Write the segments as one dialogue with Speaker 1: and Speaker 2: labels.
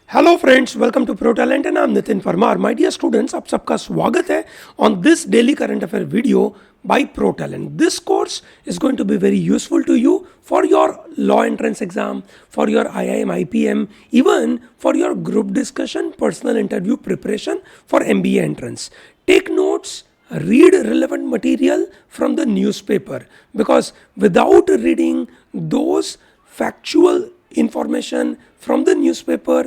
Speaker 1: Hello friends, welcome to Pro Talent and I am Nitin Parmar. My dear students, आप सबका स्वागत है on this daily current affair video by Pro Talent. This course is going to be very useful to you for your law entrance exam, for your IIM IPM, even for your group discussion, personal interview preparation for MBA entrance. Take notes, read relevant material from the newspaper, because without reading those factual information from the newspaper,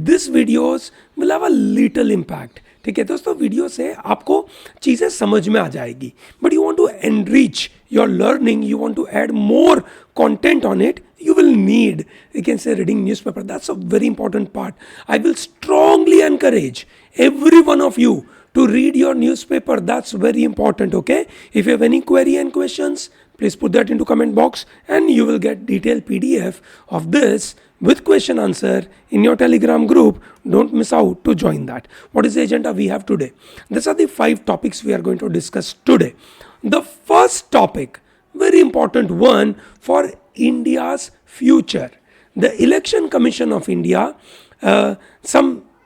Speaker 1: this videos will have a little impact. ठीक है दोस्तों, video से आपको चीज़ें समझ में आ जाएगी, but you want to enrich your learning, you want to add more content on it, you will need, you can say, reading newspaper. That's a very important part. I will strongly encourage every one of you to read your newspaper. That's very important. Okay, if you have any query and questions, please put that into comment box and you will get detailed PDF of this with question answer in your Telegram group. Don't miss out to join that. What is the agenda we have today? These are the 5 topics we are going to discuss today. The first topic, very important one for India's future. The Election Commission of India,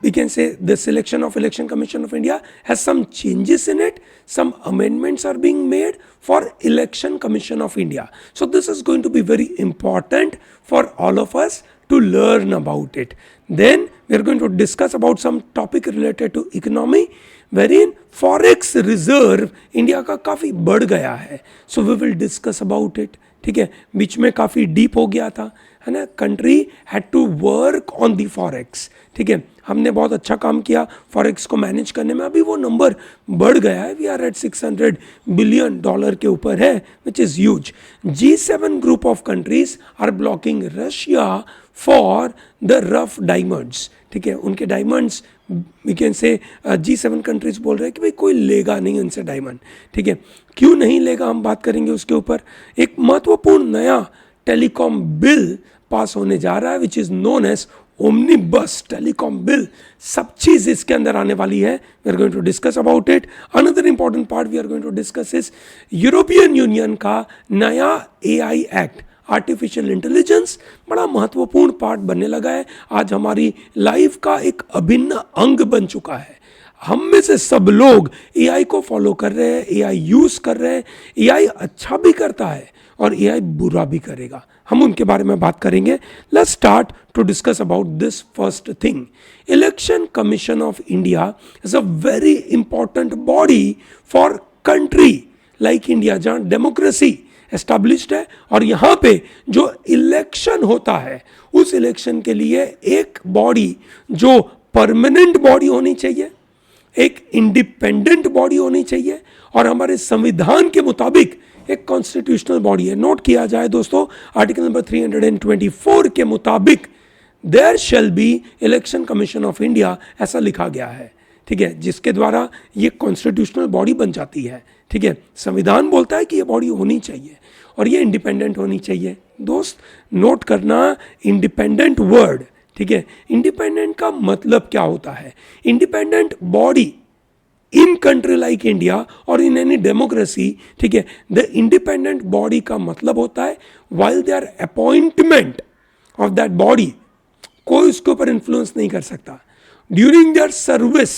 Speaker 1: we can say the selection of Election Commission of India has some changes in it. Some amendments are being made for Election Commission of India. So this is going to be very important for all of us to learn about it. Then we are going to discuss about some topic related to economy, wherein forex reserve India का काफ़ी बढ़ गया है. So we will discuss about it. ठीक है, बीच में काफ़ी deep हो गया था, है ना. Country had to work on the forex. ठीक है, हमने बहुत अच्छा काम किया फॉरेक्स को मैनेज करने में. अभी वो नंबर बढ़ गया है. वी आर एट $600 बिलियन के ऊपर है, which is huge. G7 group of countries are blocking Russia for the rough diamonds. ठीक है, उनके diamonds, we can say G7 countries बोल रहे हैं कि भाई कोई लेगा नहीं उनसे डायमंड. ठीक है, क्यों नहीं लेगा, हम बात करेंगे उसके ऊपर. एक महत्वपूर्ण नया टेलीकॉम बिल पास होने जा रहा है, which is known as omnibus telecom bill. सब चीज़ इसके अंदर आने वाली है. We are going to discuss about it. Another important part we are going to discuss is European Union का नया AI एक्ट, आर्टिफिशियल इंटेलिजेंस, बड़ा महत्वपूर्ण पार्ट बनने लगा है. आज हमारी लाइफ का एक अभिन्न अंग बन चुका है. हम में से सब लोग AI को फॉलो कर रहे हैं, AI यूज़ कर रहे हैं. AI अच्छा भी करता है और AI बुरा भी करेगा. हम उनके बारे में बात करेंगे. Let's start to discuss about this first thing. Election commission of India is a very important body for country like India, जहाँ डेमोक्रेसी एस्टैब्लिश्ड है. और यहाँ पे जो इलेक्शन होता है, उस इलेक्शन के लिए एक बॉडी जो परमानेंट बॉडी होनी चाहिए, एक इंडिपेंडेंट बॉडी होनी चाहिए, और हमारे संविधान के मुताबिक एक कॉन्स्टिट्यूशनल बॉडी है. नोट किया जाए दोस्तों, आर्टिकल नंबर 324 के मुताबिक there shall be election commission of India, ऐसा लिखा गया है. ठीक है, जिसके द्वारा ये कॉन्स्टिट्यूशनल बॉडी बन जाती है. ठीक है, संविधान बोलता है कि ये बॉडी होनी चाहिए और ये इंडिपेंडेंट होनी चाहिए. दोस्त नोट करना, इंडिपेंडेंट वर्ड. ठीक है, इंडिपेंडेंट का मतलब क्या होता है? Independent body in country like India और इन एनी डेमोक्रेसी, ठीक है, द इंडिपेंडेंट बॉडी का मतलब होता है while they are appointment of that body, कोई उसके ऊपर इन्फ्लुएंस नहीं कर सकता. ड्यूरिंग देयर सर्विस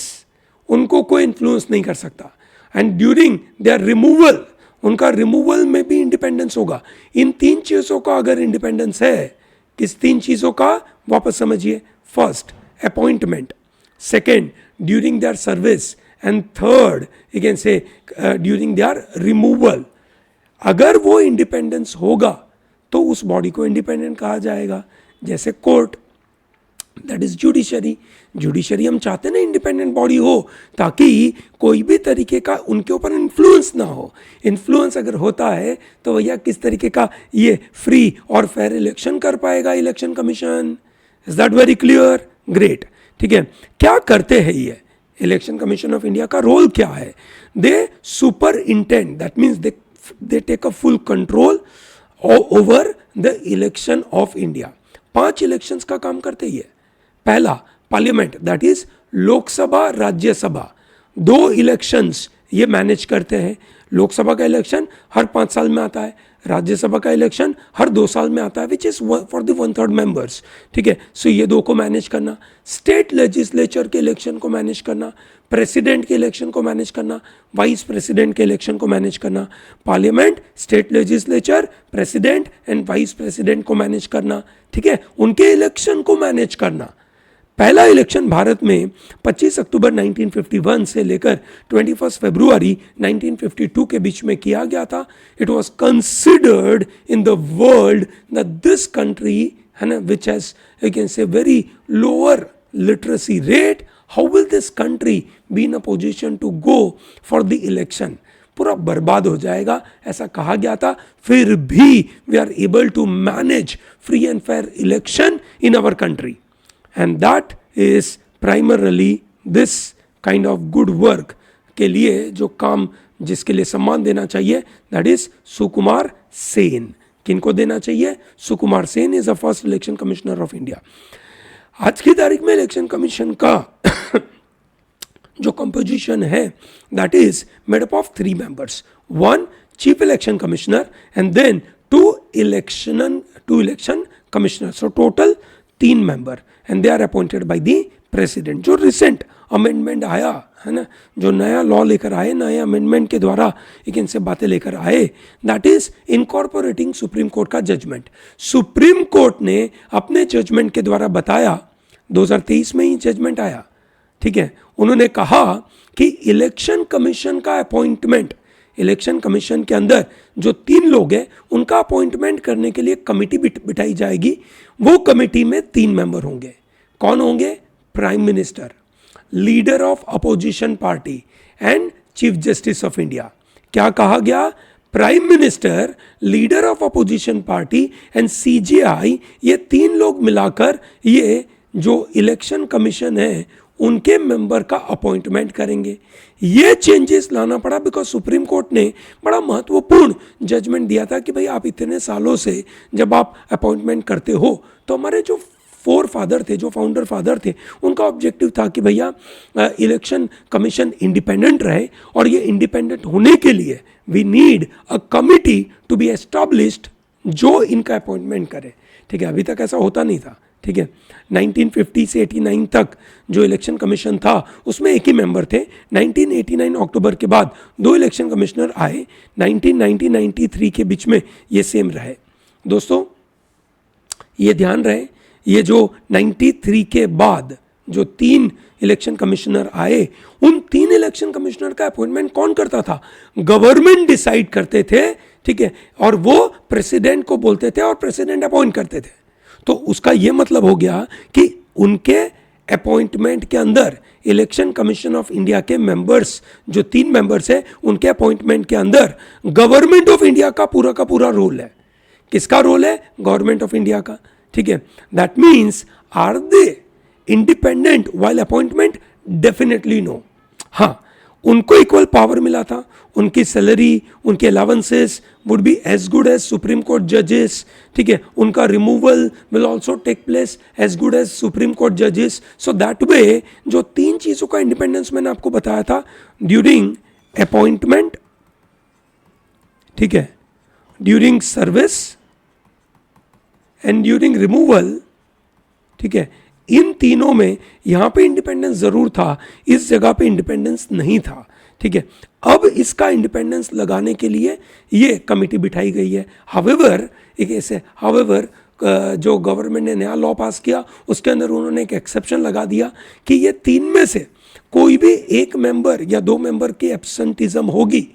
Speaker 1: उनको कोई इन्फ्लुएंस नहीं कर सकता. एंड ड्यूरिंग देयर रिमूवल, उनका रिमूवल में भी इंडिपेंडेंस होगा. इन 3 चीज़ों का अगर इंडिपेंडेंस है, किस 3 चीज़ों का, वापस समझिए. First, appointment. Second, during their service. And third, you can से ड्यूरिंग देयर रिमूवल. अगर वो इंडिपेंडेंस होगा तो उस बॉडी को इंडिपेंडेंट कहा जाएगा. जैसे court, that is judiciary. Judiciary हम चाहते हैं ना इंडिपेंडेंट बॉडी हो, ताकि कोई भी तरीके का उनके ऊपर इन्फ्लुएंस ना हो. इन्फ्लुएंस अगर होता है तो भैया किस तरीके का ये फ्री और फेयर इलेक्शन कर पाएगा election commission? Is that very clear? Great. ठीक है, क्या करते हैं ये इलेक्शन कमीशन ऑफ इंडिया का रोल क्या है? They superintend, that means they take a full control over the election of India. 5 elections का काम करते ही है. पहला, parliament, that is Lok Sabha, Rajya Sabha. 2 elections ये मैनेज करते हैं. लोकसभा का इलेक्शन हर 5 साल में आता है, राज्यसभा का इलेक्शन हर 2 साल में आता है, which is for the 1/3 members, ठीक है। सो ये 2 को मैनेज करना, स्टेट लेजिस्लेचर के इलेक्शन को मैनेज करना, प्रेसिडेंट के इलेक्शन को मैनेज करना, वाइस प्रेसिडेंट के इलेक्शन को मैनेज करना, parliament, state legislature, president and vice president को मैनेज करना, ठीक है, उनके इलेक्शन को मैनेज करना। पहला इलेक्शन भारत में 25 अक्टूबर 1951 से लेकर 21 फरवरी 1952 के बीच में किया गया था। It was considered in the world that this country है ना, which has you can say very lower literacy rate, how will this country be in a position to go for the election, पूरा बर्बाद हो जाएगा, ऐसा कहा गया था। फिर भी we are able to manage free and fair election in our country, and that is primarily this kind of good work के लिए जो काम, जिसके लिए सम्मान देना चाहिए, that is सुकुमार सेन। किनको देना चाहिए? Sukumar Sen is the first election commissioner of India. आज की तारीख में इलेक्शन कमीशन का जो कंपोजिशन है, that is made up of 3 members, 1 chief election commissioner and then 2 election commissioners, so total 3 member and they are appointed by the president। जो recent amendment आया है ना, जो नया लॉ लेकर आए, नए अमेंडमेंट के द्वारा एक इनसे बातें लेकर आए, that is incorporating supreme court का जजमेंट। सुप्रीम कोर्ट ने अपने जजमेंट के द्वारा बताया, 2023 में ही जजमेंट आया, ठीक है, उन्होंने कहा कि इलेक्शन कमीशन का अपॉइंटमेंट, इलेक्शन कमीशन के अंदर जो 3 लोग हैं उनका अपॉइंटमेंट करने के लिए कमिटी बिठाई जाएगी। वो कमिटी में 3 मेंबर होंगे। कौन होंगे? Prime minister, leader of opposition party and chief justice of India. क्या कहा गया? Prime minister, leader of opposition party and CJI, ये 3 लोग मिलाकर ये जो इलेक्शन कमीशन है उनके मेंबर का अपॉइंटमेंट करेंगे। ये चेंजेस लाना पड़ा बिकॉज सुप्रीम कोर्ट ने बड़ा महत्वपूर्ण जजमेंट दिया था कि भाई आप इतने सालों से जब आप अपॉइंटमेंट करते हो, तो हमारे जो फादर थे, जो फाउंडर फादर थे, उनका ऑब्जेक्टिव था कि भैया इलेक्शन कमीशन इंडिपेंडेंट रहे, और ये इंडिपेंडेंट होने के लिए we need a committee to be established जो इनका अपॉइंटमेंट करे, ठीक है। अभी तक ऐसा होता नहीं था, ठीक है। 1950 से 89 तक जो इलेक्शन कमीशन था उसमें एक ही मेंबर थे। 1989 अक्टूबर के बाद 2 इलेक्शन कमिश्नर आए। 1990-93 के बीच में ये सेम रहे। दोस्तों ये ध्यान रहे, ये जो 93 के बाद जो 3 इलेक्शन कमिश्नर आए, उन 3 इलेक्शन कमिश्नर का अपॉइंटमेंट कौन करता था? गवर्नमेंट डिसाइड करते थे, ठीक है, और वो प्रेसिडेंट को बोलते थे और प्रेसिडेंट अपॉइंट करते थे। तो उसका ये मतलब हो गया कि उनके अपॉइंटमेंट के अंदर इलेक्शन कमीशन ऑफ इंडिया के मेंबर्स, जो 3 मेंबर्स है, उनके अपॉइंटमेंट के अंदर गवर्नमेंट ऑफ इंडिया का पूरा रोल है। किसका रोल है? गवर्नमेंट ऑफ इंडिया का, ठीक है। That means are they independent while appointment? Definitely no. हाँ, उनको इक्वल पावर मिला था, उनकी सैलरी, उनके allowances would be as good as supreme court जजेस, ठीक है। उनका removal will also take place as good as supreme court जजेस। सो दैट वे जो 3 चीज़ों का इंडिपेंडेंस मैंने आपको बताया था, ड्यूरिंग अपॉइंटमेंट, ठीक है, during service and during removal, ठीक है, इन तीनों में यहां पे इंडिपेंडेंस जरूर था, इस जगह पे इंडिपेंडेंस नहीं था, ठीक है। अब इसका इंडिपेंडेंस लगाने के लिए ये कमिटी बिठाई गई है। हावेवर जो गवर्नमेंट ने नया लॉ पास किया उसके अंदर उन्होंने एक एक्सेप्शन लगा दिया कि ये 3 में से कोई भी एक मेंबर या 2 मेंबर की एब्सेंटिज्म होगी,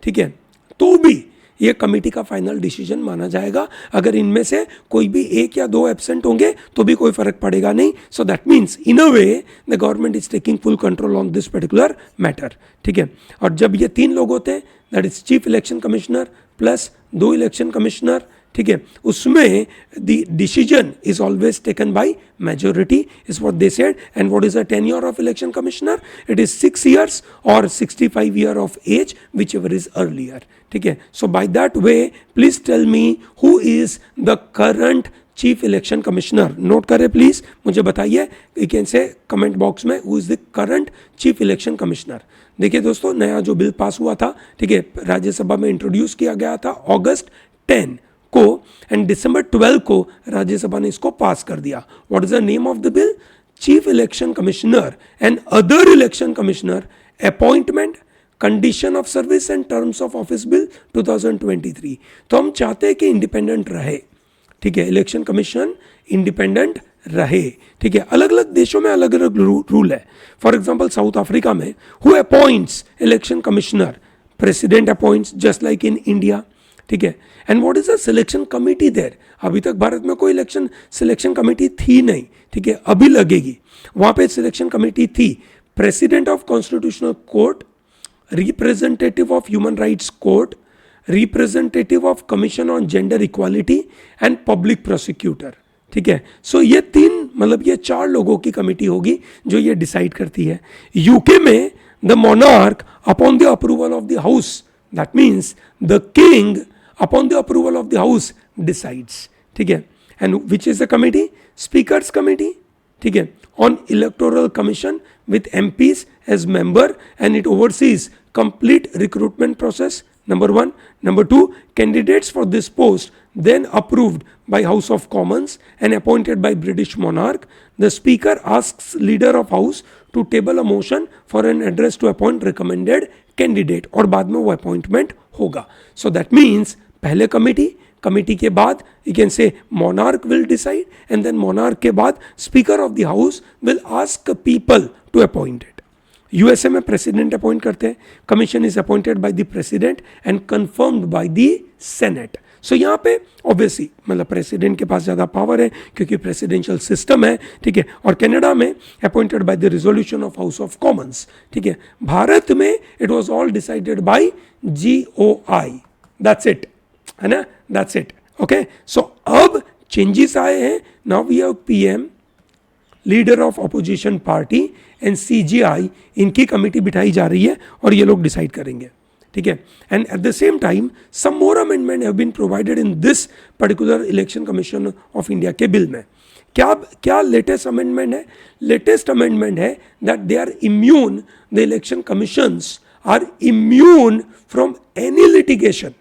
Speaker 1: ठीक है, तो भी ये कमेटी का फाइनल डिसीजन माना जाएगा। अगर इनमें से कोई भी 1 या 2 एब्सेंट होंगे तो भी कोई फर्क पड़ेगा नहीं। So that means in a way the government is taking full control on this particular matter, ठीक है। और जब ये 3 लोग होते हैं, that is chief election commissioner plus 2 election commissioner, ठीक है, उसमें the decision is always taken by majority is what they said. And what is the tenure of election commissioner? It is 6 years और 65 years of as, which ever is earlier, ठीक है। So by that way please tell me who is the current chief election commissioner. Note करें please, मुझे बताइए, you can say comment box में, who is the current chief election commissioner. देखिए दोस्तों, नया जो बिल पास हुआ था, ठीक है, राज्यसभा में इंट्रोड्यूस किया गया था अगस्त 10 को एंड दिसंबर 12 को राज्यसभा ने इसको पास कर दिया. What is the name of the bill? Chief election commissioner and other election commissioner appointment, condition of service and terms of office bill 2023. तो हम चाहते हैं कि इंडिपेंडेंट रहे, ठीक है, इलेक्शन कमीशन इंडिपेंडेंट रहे, ठीक है. अलग अलग देशों में अलग अलग रूल है. फॉर एग्जांपल साउथ अफ्रीका में who appoints election commissioner? President appoints, just like in India, ठीक है. And what is the selection committee there? अभी तक भारत में कोई इलेक्शन सिलेक्शन कमिटी थी नहीं, ठीक है, अभी लगेगी. वहां पे सिलेक्शन कमिटी थी president of constitutional court, representative of human rights court, representative of commission on gender equality and public prosecutor, ठीक है. सो ये तीन, मतलब ये 4 लोगों की कमिटी होगी जो ये डिसाइड करती है. यूके में the monarch upon the approval of the house, that means the king upon the approval of the house decides, ठीक है. And which is the committee? Speakers committee, ठीक है, on electoral commission with MPs as member and it oversees complete recruitment process, number 1. Number 2, candidates for this post then approved by House of Commons and appointed by British monarch. The speaker asks leader of house to table a motion for an address to appoint recommended candidate और बाद में वो appointment होगा. So that means पहले committee के बाद you can say monarch will decide and then monarch के बाद speaker of the house will ask people to appoint it. USA में प्रेसिडेंट अपॉइंट करते हैं, commission is appointed by the president and confirmed by the senate. So यहाँ पे obviously मतलब president के पास ज़्यादा पावर है क्योंकि प्रेसिडेंशियल सिस्टम है, ठीक है. और कनाडा में appointed by the resolution of house of Commons, ठीक है. भारत में it was all decided by GOI. That's it, है ना, दैट्स इट. ओके, सो अब चेंजेस आए हैं. Now we have PM, leader of opposition party and CGI, इनकी कमिटी बिठाई जा रही है और ये लोग डिसाइड करेंगे, ठीक है. And at the same time some more amendment have been provided in this particular election commission of India के बिल में. क्या लेटेस्ट अमेंडमेंट है? लेटेस्ट अमेंडमेंट है that they are immune, the election commissions are immune from any litigation,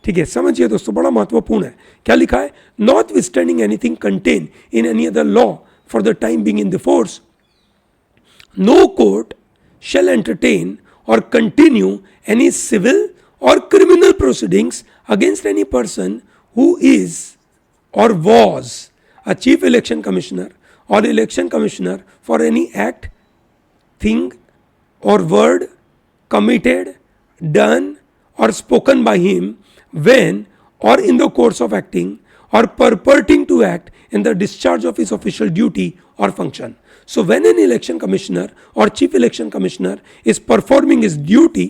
Speaker 1: ठीक है. समझिए दोस्तों, बड़ा महत्वपूर्ण है. क्या लिखा है? Not withstanding anything contain in any other law for the time being in the force, no court shall entertain or continue any civil or criminal proceedings against any person who is or was a chief election commissioner or election commissioner for any act, thing or word committed, done or spoken by him when or in the course of acting or purporting to act in the discharge of his official duty or function. So when an election commissioner or chief election commissioner is performing his duty,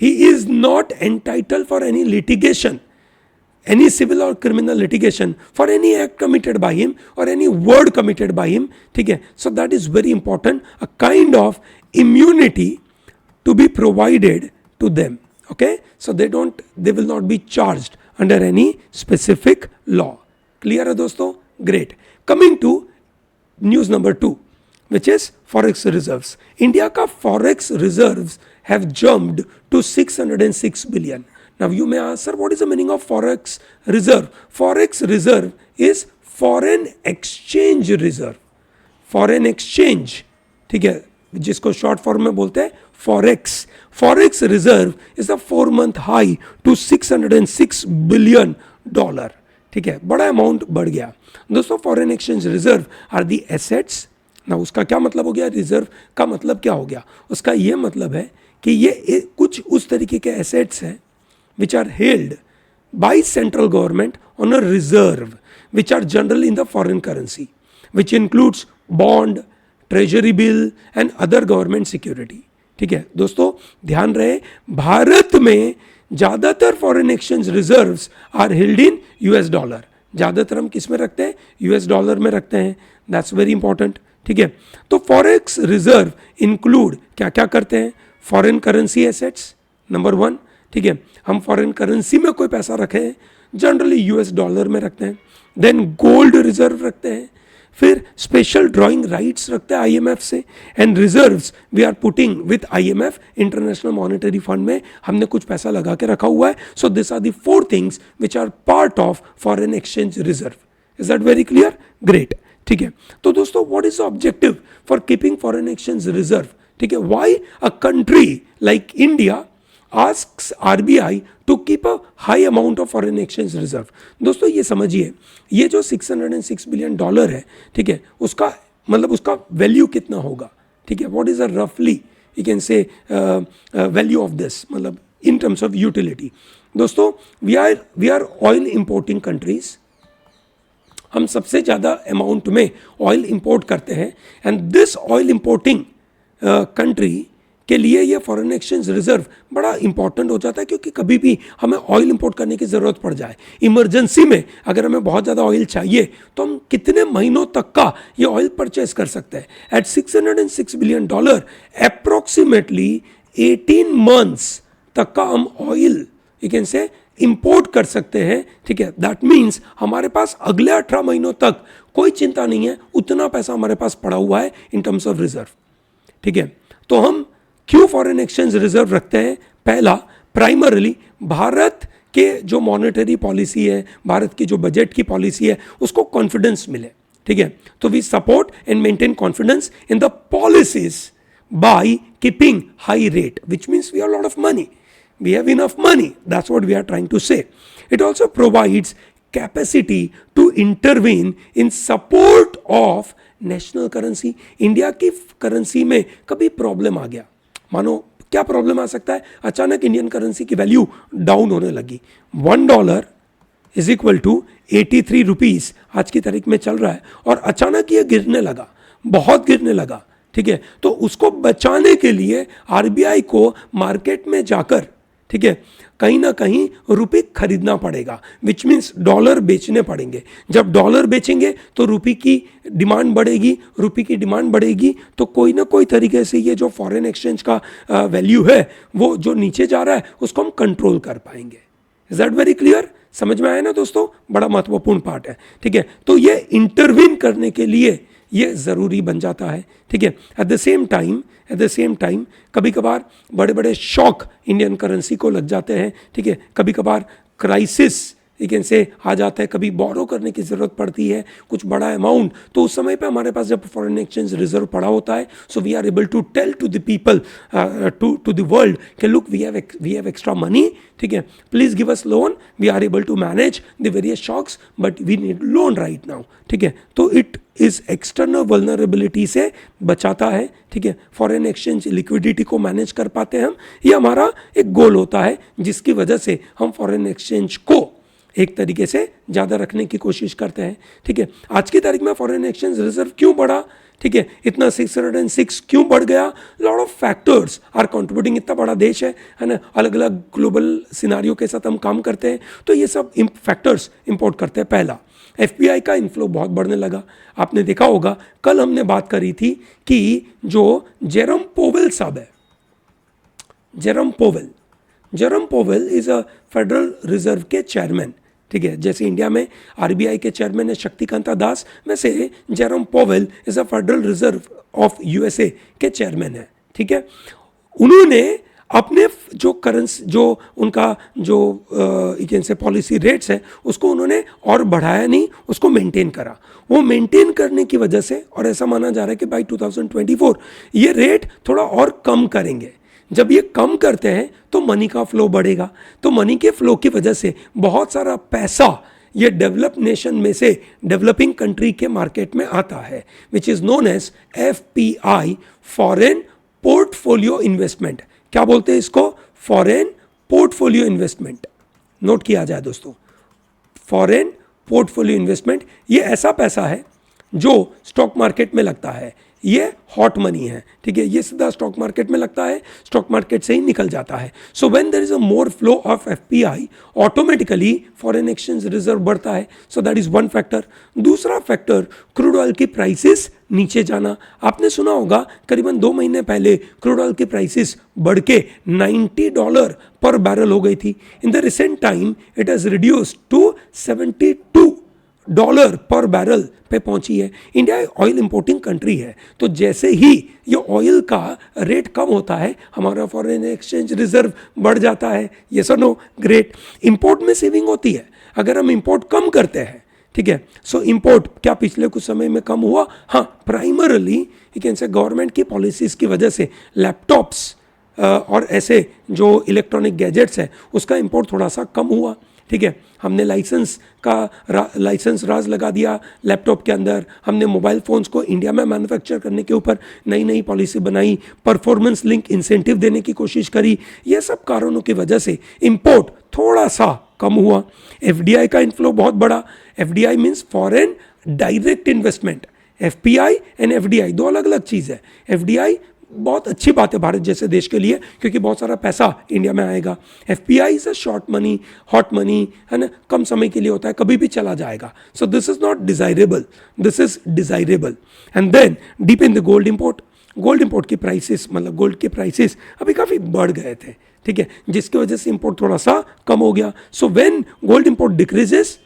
Speaker 1: he is not entitled for any litigation, any civil or criminal litigation for any act committed by him or any word committed by him, ठीक है. So that is very important, a kind of immunity to be provided to them, okay. So they will not be charged under any specific law. Clear है दोस्तों? Great. Coming to news number 2, which is forex reserves. India का forex reserves have jumped to 606 billion. Now you may ask, sir, what is the meaning of forex reserve? Forex reserve is foreign exchange reserve. Foreign exchange, ठीक है, जिसको short form में बोलते हैं forex. Forex reserve is the 4-month high to 606 billion dollar. ठीक है, बड़ा amount बढ़ गया दोस्तों. Foreign exchange reserve are the assets. ना उसका क्या मतलब हो गया? रिजर्व का मतलब क्या हो गया? उसका ये मतलब है कि ये कुछ उस तरीके के एसेट्स हैं which are held by central government on a reserve which are general in the foreign currency which includes bond, treasury bill and other government security. ठीक है दोस्तों, ध्यान रहे, भारत में ज़्यादातर foreign exchange reserves are held in US dollar. ज़्यादातर हम किस में रखते हैं? US डॉलर में रखते हैं. That's very important. ठीक है, तो फॉरेक्स रिजर्व इंक्लूड क्या क्या करते हैं? Foreign currency assets number 1. ठीक है, हम फॉरेन करेंसी में कोई पैसा रखे हैं, जनरली US डॉलर में रखते हैं. देन गोल्ड रिजर्व रखते हैं, फिर स्पेशल ड्राइंग राइट्स रखते हैं आईएमएफ से, and reserves we are putting with IMF, international monetary fund में हमने कुछ पैसा लगा के रखा हुआ है. So this are the 4 things which are part of foreign exchange reserve. Is that very clear? Great. ठीक है, तो दोस्तों what is the objective for keeping foreign exchange reserve? ठीक है, why a country like India asks RBI to keep a high amount of foreign exchange reserve. दोस्तों ये समझिए, ये जो $606 बिलियन है, ठीक है, उसका मतलब उसका वैल्यू कितना होगा? ठीक है, व्हाट इज अ रफली you can say value of this, मतलब इन टर्म्स ऑफ यूटिलिटी. दोस्तों we are oil importing countries. हम सबसे ज़्यादा अमाउंट में ऑयल इंपोर्ट करते हैं, and this oil importing country के लिए ये फॉरेन एक्सचेंज रिजर्व बड़ा इंपॉर्टेंट हो जाता है, क्योंकि कभी भी हमें ऑयल इंपोर्ट करने की ज़रूरत पड़ जाए, इमरजेंसी में अगर हमें बहुत ज़्यादा ऑयल चाहिए तो हम कितने महीनों तक का ये ऑयल परचेज कर सकते हैं. एट $606 बिलियन अप्रोक्सीमेटली 18 मंथ्स तक का हम ऑयल यू कैन से इंपोर्ट कर सकते हैं. ठीक है, दैट मीन्स हमारे पास अगले 18 महीनों तक कोई चिंता नहीं है, उतना पैसा हमारे पास पड़ा हुआ है इन टर्म्स ऑफ रिजर्व. ठीक है, तो हम क्यों फॉरेन एक्सचेंज रिजर्व रखते हैं? पहला, प्राइमरली भारत के जो मॉनेटरी पॉलिसी है, भारत की जो बजट की पॉलिसी है, उसको कॉन्फिडेंस मिले. ठीक है, तो we support and maintain confidence in the policies by keeping high rate, which means we have lot of money, we have enough money. That's what we are trying to say. It also provides capacity to intervene in support of national currency. India की currency में कभी problem आ गया, मानो क्या problem आ सकता है? अचानक Indian currency की वैल्यू डाउन होने लगी. $1 इज इक्वल टू 83 रुपीज आज की तारीख में चल रहा है, और अचानक ये गिरने लगा, बहुत गिरने लगा. ठीक है, तो उसको बचाने के लिए आरबीआई को मार्केट में जाकर, ठीक है, कहीं ना कहीं रुपये खरीदना पड़ेगा, विच मीन्स डॉलर बेचने पड़ेंगे. जब डॉलर बेचेंगे तो रुपये की डिमांड बढ़ेगी, रुपये की डिमांड बढ़ेगी तो कोई ना कोई तरीके से ये जो फॉरेन एक्सचेंज का वैल्यू है वो जो नीचे जा रहा है उसको हम कंट्रोल कर पाएंगे. Is that very clear? समझ में आया ना दोस्तों? बड़ा महत्वपूर्ण पार्ट है. ठीक है, तो ये इंटरवीन करने के लिए ये ज़रूरी बन जाता है. ठीक है, एट द सेम टाइम कभी कभार बड़े बड़े शॉक इंडियन करेंसी को लग जाते हैं. ठीक है, कभी कभार क्राइसिस यू कैन से आ जाता है, कभी बोरो करने की ज़रूरत पड़ती है कुछ बड़ा अमाउंट, तो उस समय पे हमारे पास जब फॉरेन एक्सचेंज रिजर्व पड़ा होता है, so we are able to tell to the people, to the world कि look we have extra money. ठीक है, please give us loan, we are able to manage the various shocks, but we need loan right now. ठीक है, तो it इस external vulnerability से बचाता है. ठीक है, फॉरेन एक्सचेंज लिक्विडिटी को मैनेज कर पाते हैं हम, ये हमारा एक गोल होता है, जिसकी वजह से हम फॉरेन एक्सचेंज को एक तरीके से ज़्यादा रखने की कोशिश करते हैं. ठीक है, आज की तारीख में फॉरेन एक्सचेंज रिजर्व क्यों बढ़ा? ठीक है, इतना 606 क्यों बढ़ गया? Lot of factors are contributing. इतना बड़ा देश है ना, अलग अलग ग्लोबल सिनारियो के साथ हम काम करते हैं, तो ये सब फैक्टर्स इंपोर्ट करते हैं. पहला, एफपीआई का इनफ्लो बहुत बढ़ने लगा. आपने देखा होगा, कल हमने बात करी थी कि जो जेरोम पोवेल साहब है, Jerome Powell is a federal reserve के चेयरमैन. ठीक है, जैसे इंडिया में आरबीआई के चेयरमैन है शक्तिकांता दास, वैसे Jerome Powell is a federal reserve of USA के चेयरमैन है. ठीक है, उन्होंने अपने जो करेंसी, जो उनका जो से पॉलिसी रेट्स है, उसको उन्होंने और बढ़ाया नहीं, उसको मेंटेन करा. वो मेंटेन करने की वजह से, और ऐसा माना जा रहा है कि बाई 2024 ये रेट थोड़ा और कम करेंगे. जब ये कम करते हैं तो मनी का फ्लो बढ़ेगा, तो मनी के फ्लो की वजह से बहुत सारा पैसा ये डेवलप नेशन में से डेवलपिंग कंट्री के मार्केट में आता है, which is known as FPI, foreign portfolio investment. क्या बोलते हैं इसको? Foreign portfolio investment. नोट किया जाए दोस्तों, फॉरेन पोर्टफोलियो इन्वेस्टमेंट, ये ऐसा पैसा है जो स्टॉक मार्केट में लगता है, ये हॉट मनी है. ठीक है, ये सीधा स्टॉक मार्केट में लगता है, स्टॉक मार्केट से ही निकल जाता है. So when there is a more flow of FPI, automatically foreign exchange reserve बढ़ता है. So that is one factor. दूसरा फैक्टर, क्रूड ऑयल की प्राइसेस नीचे जाना. आपने सुना होगा करीबन 2 महीने पहले क्रूड ऑयल की प्राइसेस बढ़ के $90 पर बैरल हो गई थी. In the recent time it has reduced to $72 dollar per barrel पे पहुंची है। इंडिया ऑयल इंपोर्टिंग कंट्री है, तो जैसे ही ये ऑयल का रेट कम होता है हमारा फॉरेन एक्सचेंज रिजर्व बढ़ जाता है। ये सो नो, ग्रेट। इंपोर्ट में सेविंग होती है अगर हम इंपोर्ट कम करते हैं, ठीक है। सो इंपोर्ट क्या पिछले कुछ समय में कम हुआ? हाँ, प्राइमरली यू कैन से गवर्नमेंट की पॉलिसीज की वजह से लैपटॉप्स और ऐसे जो इलेक्ट्रॉनिक गैजेट्स है उसका इंपोर्ट थोड़ा सा कम हुआ, ठीक है। हमने लाइसेंस राज लगा दिया लैपटॉप के अंदर, हमने मोबाइल फ़ोन्स को इंडिया में मैन्युफैक्चर करने के ऊपर नई नई पॉलिसी बनाई, परफॉर्मेंस लिंक इंसेंटिव देने की कोशिश करी। ये सब कारणों की वजह से इंपोर्ट थोड़ा सा कम हुआ। एफडीआई का इनफ्लो बहुत बड़ा। FDI means foreign direct investment. FPI and FDI दो अलग अलग चीज़ है। एफडीआई बहुत अच्छी बात है भारत जैसे देश के लिए, क्योंकि बहुत सारा पैसा इंडिया में आएगा। FPI is a short money, hot money, है ना, कम समय के लिए होता है, कभी भी चला जाएगा। So this is not desirable, this is desirable. And then deep in the gold import. Gold import की प्राइसेस, मतलब गोल्ड के प्राइसेस अभी काफ़ी बढ़ गए थे, ठीक है, जिसकी वजह से इंपोर्ट थोड़ा सा कम हो गया। So when gold import decreases,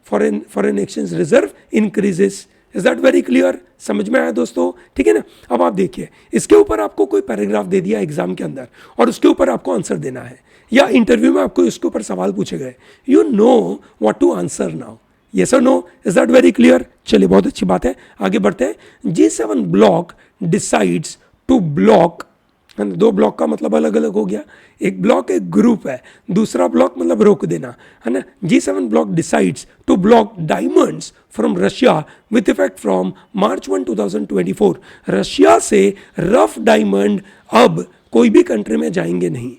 Speaker 1: foreign exchange reserve increases. Is that very clear? समझ में आया दोस्तों? ठीक है ना। अब आप देखिए, इसके ऊपर आपको कोई पैराग्राफ दे दिया एग्जाम के अंदर और उसके ऊपर आपको आंसर देना है, या इंटरव्यू में आपको इसके ऊपर सवाल पूछे गए, you know what to answer now. Yes और no? Is that very clear? चलिए, बहुत अच्छी बात है, आगे बढ़ते हैं। G7 block decides to block, दो ब्लॉक का मतलब अलग अलग हो गया। एक ब्लॉक एक ग्रुप है, दूसरा ब्लॉक मतलब रोक देना, है ना। G7 block decides to block diamonds from Russia with effect from March 1, 2024। Russia से रफ डायमंड अब कोई भी कंट्री में जाएंगे नहीं।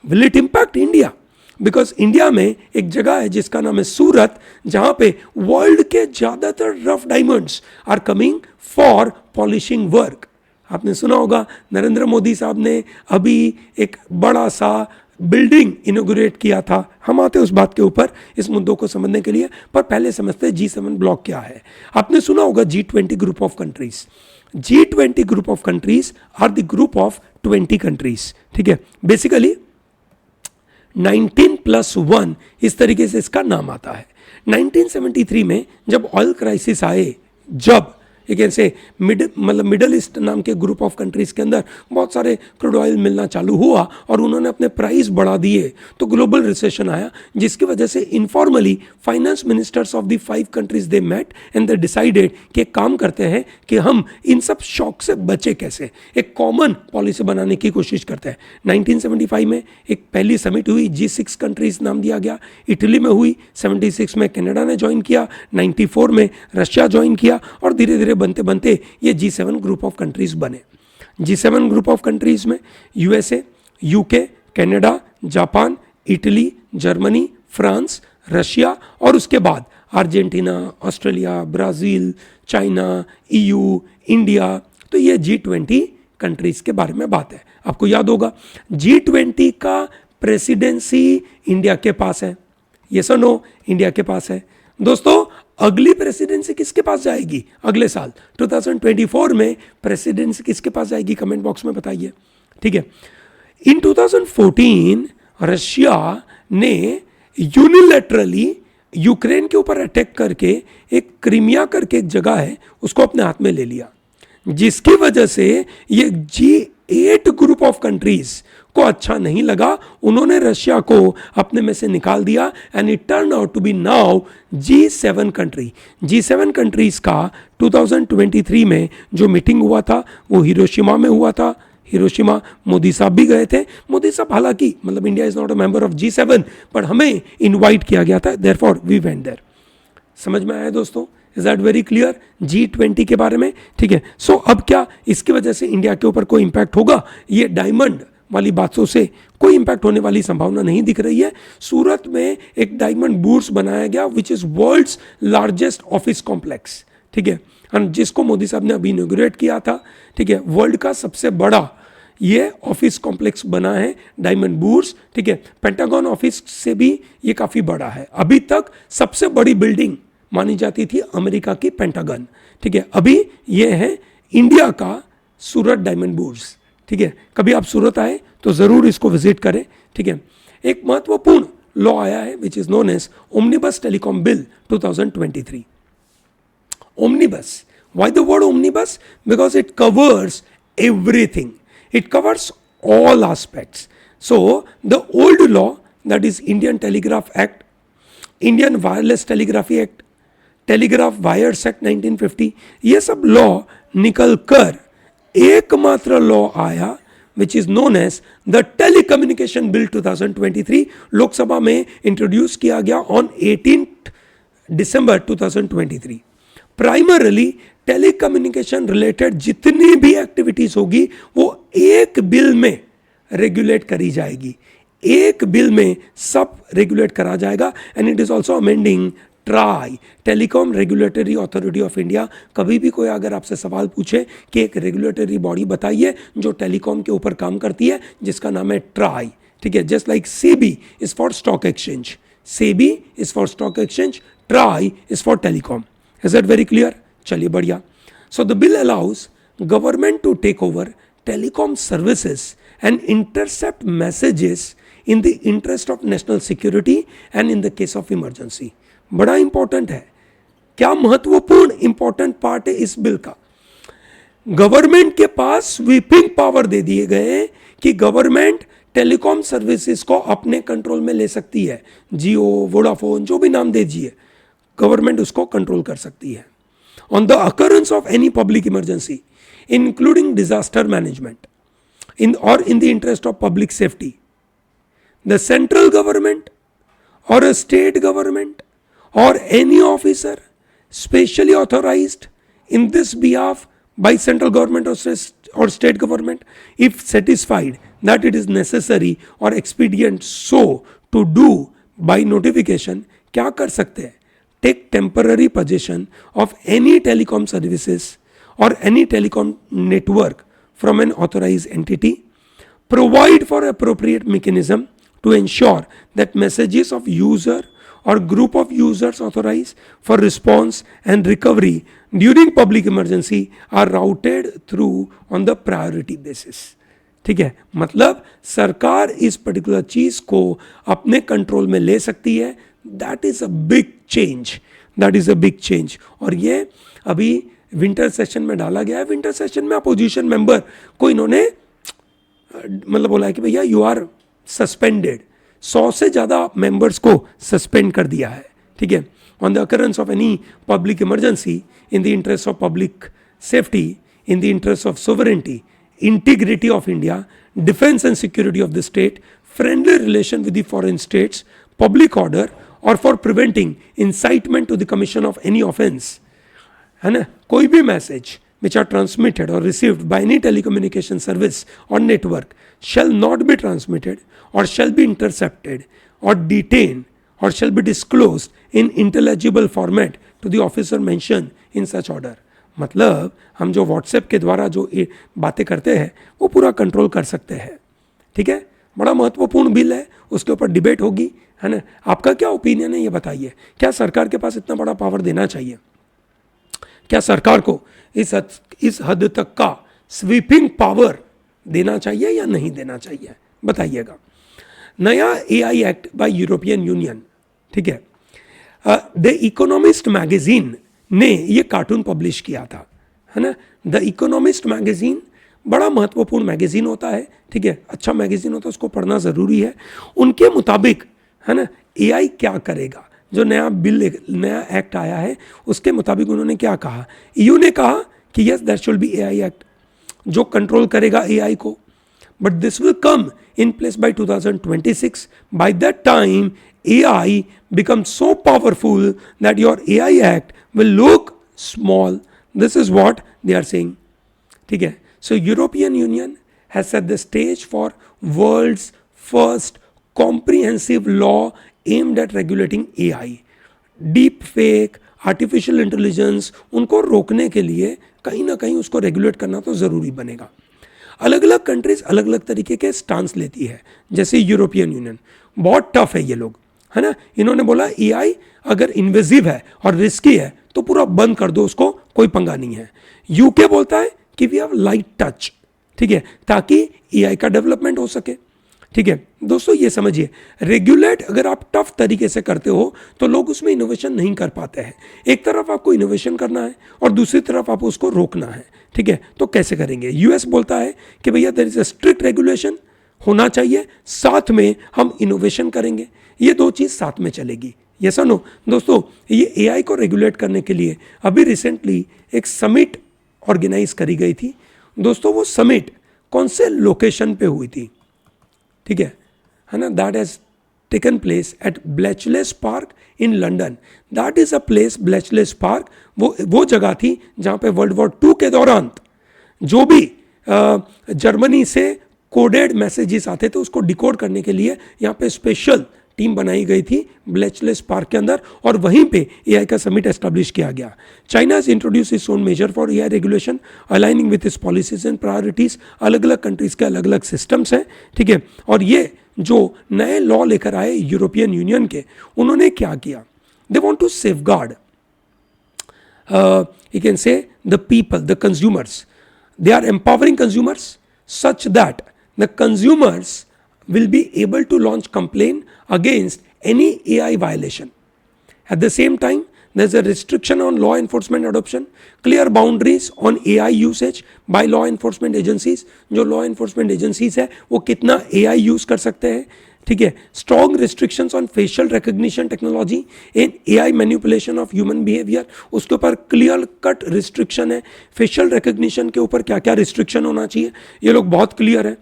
Speaker 1: Will it impact India? Because India में एक जगह है जिसका नाम है सूरत, जहां पे वर्ल्ड के ज्यादातर rough diamonds are coming for polishing work. आपने सुना होगा नरेंद्र मोदी साहब ने अभी एक बड़ा सा बिल्डिंग इनोग्रेट किया था। हम आते हैं उस बात के ऊपर इस मुद्दों को समझने के लिए, पर पहले समझते हैं G7 ब्लॉक क्या है। आपने सुना होगा G20 group of countries. G20 group of countries are the group of 20 countries, ठीक है। बेसिकली 19+1 इस तरीके से इसका नाम आता है। 1973 में जब ऑयल क्राइसिस आए, जब एक ऐसे मिडल ईस्ट नाम के ग्रुप ऑफ कंट्रीज के अंदर बहुत सारे क्रूड ऑयल मिलना चालू हुआ और उन्होंने अपने प्राइस बढ़ा दिए, तो ग्लोबल रिसेशन आया, जिसकी वजह से informally finance ministers of the 5 countries they met and they decided कि एक काम करते हैं कि हम इन सब शॉक से बचे कैसे, एक कॉमन पॉलिसी बनाने की कोशिश करते हैं। 1975 में एक पहली समिट हुई, G6 कंट्रीज नाम दिया गया, इटली में हुई। 76 में कनाडा ने ज्वाइन किया, 94 में रशिया ज्वाइन किया, और धीरे धीरे बनते बनते ये G7 ग्रुप ऑफ कंट्रीज बने। G7 ग्रुप ऑफ कंट्रीज में USA, UK, Canada, Japan, Italy, Germany, France, Russia और उसके बाद Argentina, Australia, Brazil, China, EU, India. तो ये G20 कंट्रीज के बारे में बात है। आपको याद होगा G20 का प्रेसिडेंसी इंडिया के पास है। यस और नो? इंडिया के पास है। दोस्तों, अगली प्रेसिडेंसी किसके पास जाएगी अगले साल 2024 में? प्रेसिडेंसी किसके पास जाएगी? कमेंट बॉक्स में बताइए, ठीक है। इन 2014 रशिया ने यूनिलैटरली यूक्रेन के ऊपर अटैक करके एक क्रीमिया करके एक जगह है उसको अपने हाथ में ले लिया, जिसकी वजह से ये G8 ग्रुप ऑफ कंट्रीज को अच्छा नहीं लगा। उन्होंने रशिया को अपने में से निकाल दिया and it turn out to be now G7 country. G7 countries का 2023 में जो मीटिंग हुआ था वो हिरोशिमा में हुआ था। हिरोशिमा मोदी साहब भी गए थे। मोदी साहब हालांकि, मतलब India is not a member of G7, पर हमें इनवाइट किया गया था, देयरफॉर वी वेंट देयर। समझ में आया दोस्तों? Is that very clear G20 के बारे में? ठीक है। सो अब क्या इसकी वजह से इंडिया के ऊपर कोई इंपैक्ट होगा? ये डायमंड वाली बातों से कोई इंपैक्ट होने वाली संभावना नहीं दिख रही है। सूरत में एक डायमंड बुर्स बनाया गया which is world's largest office complex, ठीक है, जिसको मोदी साहब ने अभी इनॉग्रेट किया था, ठीक है। वर्ल्ड का सबसे बड़ा ये ऑफिस कॉम्प्लेक्स बना है डायमंड बुर्स, ठीक है। पेंटागन ऑफिस से भी ये काफ़ी बड़ा है। अभी तक सबसे बड़ी बिल्डिंग मानी जाती थी अमेरिका की पेंटागन, ठीक है। अभी ये है इंडिया का सूरत डायमंड बुर्स, ठीक है। कभी आप सूरत आए तो ज़रूर इसको विजिट करें, ठीक है। एक महत्वपूर्ण लॉ आया है which is known as omnibus telecom bill 2023. Omnibus. Why the word omnibus? Because it covers everything. It covers all aspects. So the old law, that is Indian Telegraph Act, Indian Wireless Telegraphy Act, Telegraph Wires Act 1950, ये सब law निकल कर एकमात्र law आया which is known as the Telecommunication Bill 2023, Lok Sabha में introduce किया गया on 18th December 2023. Primarily telecommunication related जितनी भी एक्टिविटीज होगी वो एक बिल में रेगुलेट करी जाएगी, एक बिल में सब रेगुलेट करा जाएगा. And it is also amending try, telecom regulatory authority of India. कभी भी कोई अगर आपसे सवाल पूछे कि एक रेगुलेटरी बॉडी बताइए जो टेलीकॉम के ऊपर काम करती है, जिसका नाम है ट्राई. ठीक है, just like SEBI is for stock exchange, SEBI is for stock exchange, try is for telecom. Is that very clear? चलिए बढ़िया. So the bill allows government to take over telecom services and intercept messages in the interest of national security and in the case of emergency. बड़ा important है. क्या महत्वपूर्ण important part है इस bill का? Government के पास स्वीपिंग पावर दे दिए गए कि गवर्नमेंट टेलीकॉम सर्विसेज को अपने कंट्रोल में ले सकती है. जियो, वोडाफोन, जो भी नाम दे दीजिए, गवर्नमेंट उसको कंट्रोल कर सकती है. On the occurrence of any public emergency including disaster management in the interest of public safety, the central government or a state government or any officer specially authorized in this behalf by central government or state government, if satisfied that it is necessary or expedient so to do by notification, क्या कर सकते हैं? Take temporary possession of any telecom services or any telecom network from an authorized entity, provide for appropriate mechanism to ensure that messages of user or group of users authorized for response and recovery during public emergency are routed through on the priority basis. ठीक है, मतलब सरकार इस particular चीज को अपने control में ले सकती है. That is a big change, that is a big change. और ये अभी विंटर सेशन में डाला गया है. विंटर सेशन में अपोजिशन मेंबर को इन्होंने मतलब बोला है कि भैया यू आर सस्पेंडेड. 100 से ज़्यादा मेंबर्स को सस्पेंड कर दिया है. ठीक है, on the occurrence of any public emergency in the interest of public safety, in the interest of sovereignty, integrity of India, defense and security of the state, friendly relation with the foreign states, public order, or for preventing incitement to the commission of any offense. है ना, कोई भी message which are transmitted or received by any telecommunication service or network shall not be transmitted or shall be intercepted or detained or shall be disclosed in intelligible format to the officer mentioned in such order. मतलब हम जो WhatsApp के द्वारा जो बातें करते हैं वो पूरा कंट्रोल कर सकते हैं. ठीक है, बड़ा महत्वपूर्ण बिल है, उसके ऊपर डिबेट होगी, है ना. आपका क्या ओपिनियन है ये बताइए. क्या सरकार के पास इतना बड़ा पावर देना चाहिए? क्या सरकार को इस हद तक का स्वीपिंग पावर देना चाहिए या नहीं देना चाहिए? बताइएगा. नया AI act by European union. ठीक है, द इकोनॉमिस्ट मैगजीन ने ये कार्टून पब्लिश किया था, है ना. द इकोनॉमिस्ट मैगजीन बड़ा महत्वपूर्ण मैगजीन होता है. ठीक है, अच्छा मैगजीन होता है, उसको पढ़ना ज़रूरी है. उनके मुताबिक, है ना, AI क्या करेगा? जो नया बिल, नया एक्ट आया है, उसके मुताबिक उन्होंने क्या कहा? EU ने कहा कि yes that should be AI act जो कंट्रोल करेगा AI को. But this will come in place by 2026. By that time AI becomes so powerful that your AI act will look small. This is what they are saying. ठीक है, so European Union has set the stage for world's first comprehensive law aimed at regulating AI. Deep fake, artificial intelligence, उनको रोकने के लिए कहीं ना कहीं उसको रेगुलेट करना तो ज़रूरी बनेगा. अलग अलग कंट्रीज अलग अलग तरीके के स्टांस लेती है. जैसे यूरोपियन यूनियन बहुत टफ है ये लोग, है ना. इन्होंने बोला AI अगर इन्वेजिव है और रिस्की है तो पूरा बंद कर दो, उसको कोई पंगा नहीं है. UK बोलता है कि वी हैव लाइट टच. ठीक है, ताकि AI का डेवलपमेंट हो सके. ठीक है, दोस्तों ये समझिए, रेगुलेट अगर आप टफ तरीके से करते हो तो लोग उसमें इनोवेशन नहीं कर पाते हैं। एक तरफ आपको इनोवेशन करना है और दूसरी तरफ आपको उसको रोकना है, ठीक है। तो कैसे करेंगे? यूएस बोलता है कि भैया there is a strict regulation होना चाहिए, साथ में हम इनोवेशन करेंगे, ये दो चीज़ साथ में चलेगी। ये सुनो दोस्तों, ये एआई को रेगुलेट करने के लिए अभी रिसेंटली एक समिट ऑर्गेनाइज करी गई थी। दोस्तों वो समिट कौन से लोकेशन पे हुई थी, ठीक है ना? That has taken place at Bletchley Park in London. That is a place, Bletchley Park वो जगह थी जहाँ पे वर्ल्ड वॉर 2 के दौरान जो भी जर्मनी से कोडेड मैसेजेस आते थे उसको डिकोड करने के लिए यहाँ पे स्पेशल टीम बनाई गई थी ब्लेचलेस पार्क के अंदर, और वहीं पे एआई का समिट एस्टेब्लिश किया गया। China has introduce its own measure for AI regulation aligning with its policies and priorities. अलग अलग कंट्रीज के अलग अलग सिस्टम्स हैं, ठीक है। और ये जो नए लॉ लेकर आए यूरोपियन यूनियन के, उन्होंने क्या किया? They want to safeguard, you can say, the people, the consumers. They are empowering consumers such that the consumers will be able to launch complaint against any AI violation. At the same time, there's a restriction on law enforcement adoption, clear boundaries on AI usage by law enforcement agencies. जो law enforcement agencies है वो कितना AI use कर सकते हैं, ठीक है। Strong restrictions on facial recognition technology in AI manipulation of human behaviour, उसके ऊपर क्लियर कट रिस्ट्रिक्शन है। फेशियल रिकग्निशन के ऊपर क्या क्या रिस्ट्रिक्शन होना चाहिए, ये लोग बहुत क्लियर है।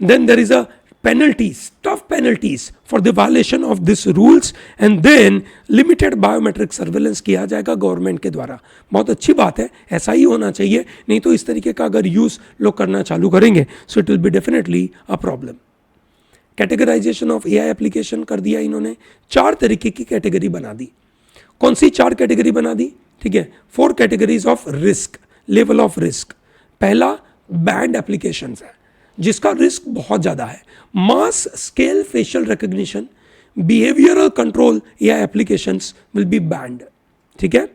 Speaker 1: Then there is a penalties, tough penalties for the violation of this rules, and then limited biometric surveillance किया जाएगा गवर्नमेंट के द्वारा। बहुत अच्छी बात है, ऐसा ही होना चाहिए, नहीं तो इस तरीके का अगर यूज लोग करना चालू करेंगे so it will be definitely a problem. Categorization of AI application कर दिया इन्होंने, 4 तरीके की कैटेगरी बना दी। कौन सी 4 कैटेगरी बना दी, ठीक है? 4 categories of risk, level of risk. पहला बैंड एप्लीकेशंस है जिसका रिस्क बहुत ज़्यादा है। Mass scale facial recognition, behavioural control AI applications will be band, ठीक है।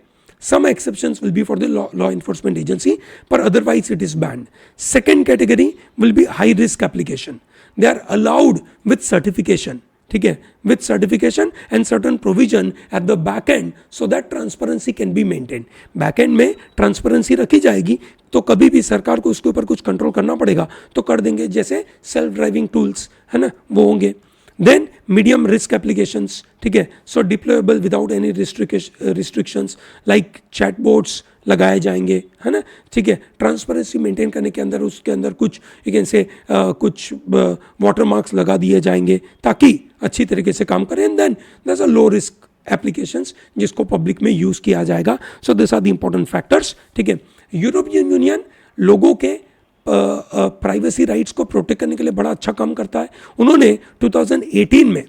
Speaker 1: Some exceptions will be for the law enforcement agency, but otherwise it is banned. Second category will be high risk application. They are allowed with certification, ठीक है, with certification and certain provision at the back end so that transparency can be maintained. Back end में transparency रखी जाएगी तो कभी भी सरकार को उसके ऊपर कुछ कंट्रोल करना पड़ेगा तो कर देंगे, जैसे सेल्फ ड्राइविंग टूल्स है ना, वो होंगे। देन मीडियम रिस्क एप्लीकेशंस, ठीक है, so deployable without any restrictions like chatbots लगाए जाएंगे, है ना, ठीक है। ट्रांसपेरेंसी मेंटेन करने के अंदर उसके अंदर कुछ यू कैन से कुछ वाटर मार्क्स लगा दिए जाएंगे ताकि अच्छी तरीके से काम करें। And then there is a low risk applications जिसको पब्लिक में यूज किया जाएगा। So this are the important factors, ठीक है। यूरोपियन यूनियन लोगों के प्राइवेसी राइट्स को प्रोटेक्ट करने के लिए बड़ा अच्छा काम करता है। उन्होंने 2018 में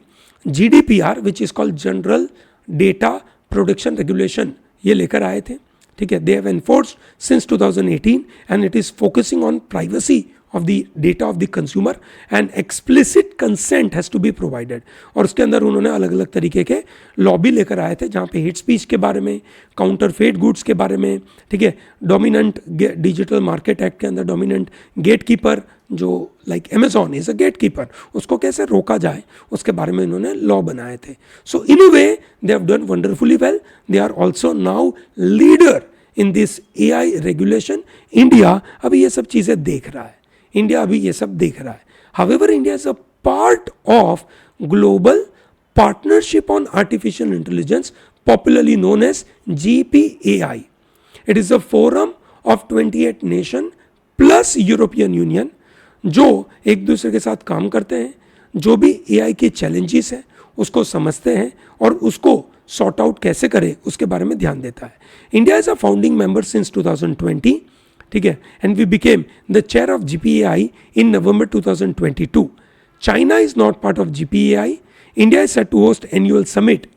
Speaker 1: GDPR which is called general data protection regulation ये लेकर आए थे, ठीक है। They have enforced since 2018 and it is focusing on privacy of the data of the consumer and explicit consent has to be provided। और उसके अंदर उन्होंने अलग अलग तरीके के लॉ भी लेकर आए थे जहाँ पे हेट स्पीच के बारे में, काउंटरफेट गुड्स के बारे में, ठीक है। डोमिनेंट डिजिटल मार्केट एक्ट के अंदर डोमिनेंट गेट कीपर जो like Amazon is a gate keeper, उसको कैसे रोका जाए उसके बारे में इन्होंने लॉ बनाए थे। So in a way they have done wonderfully well. They are also now leader in this AI regulation. India अभी ये सब चीज़ें देख रहा है, इंडिया अभी ये सब देख रहा है। However India is a part of global partnership on artificial intelligence popularly known as GPAI। It is a forum of 28 nation plus European Union जो एक दूसरे के साथ काम करते हैं, जो भी AI के चैलेंजेस हैं उसको समझते हैं और उसको सॉर्ट आउट कैसे करें उसके बारे में ध्यान देता है। India is a founding member since 2020, ठीक है, and we became the chair of GPAI in November 2022। China is not part of GPAI। India is set to host annual summit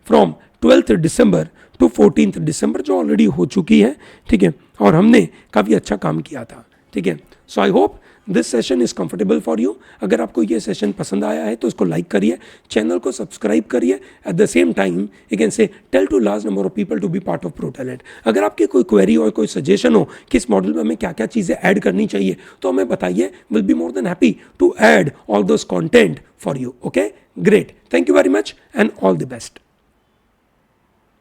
Speaker 1: from 12th December to 14th December जो already हो चुकी है, ठीक है, और हमने काफ़ी अच्छा काम किया था। ठीक है. So I hope this session is comfortable for you. अगर आपको ये सेशन पसंद आया है तो इसको लाइक करिए, चैनल को सब्सक्राइब करिए. At the same time you can say tell to large number of people to be part of pro talent. अगर आपकी कोई क्वेरी और कोई सजेशन हो कि इस मॉडल में हमें क्या क्या चीज़ें ऐड करनी चाहिए तो हमें बताइए. Will be more than happy to add all those content for you. Okay, great. Thank you very much and all the best.